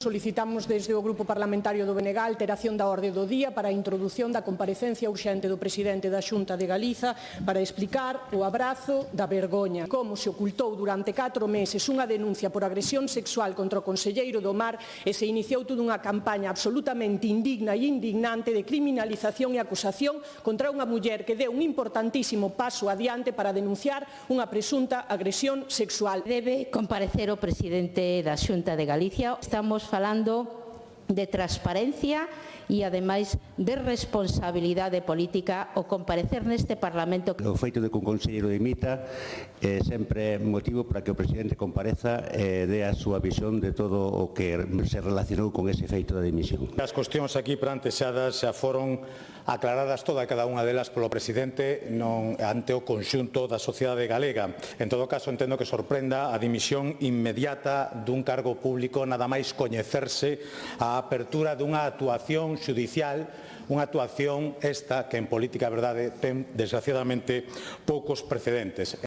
Solicitamos desde o Grupo Parlamentario do BNG a alteración da orde do día para a introdución da comparecencia urxente do Presidente da Xunta de Galiza para explicar o abrazo da vergoña. Como se ocultou durante 4 meses unha denuncia por agresión sexual contra o conselleiro do Mar e se iniciou toda unha campaña absolutamente indigna e indignante de criminalización e acusación contra unha muller que deu un importantísimo paso adiante para denunciar unha presunta agresión sexual. Debe comparecer o Presidente da Xunta de Galicia. Estamos falando de transparencia e, ademais, de responsabilidade política o comparecer neste Parlamento. O feito de que un conselleiro dimita é sempre motivo para que o Presidente compareza e dé a súa visión de todo o que se relacionou con ese feito da dimisión. As cuestións aquí plantexadas xa foron aclaradas toda e cada unha delas polo Presidente ante o conxunto da sociedade galega. En todo caso, entendo que sorprenda a dimisión inmediata dun cargo público nada máis coñecerse a apertura dunha actuación xudicial, unha actuación esta que en política, a verdade, ten desgraciadamente poucos precedentes.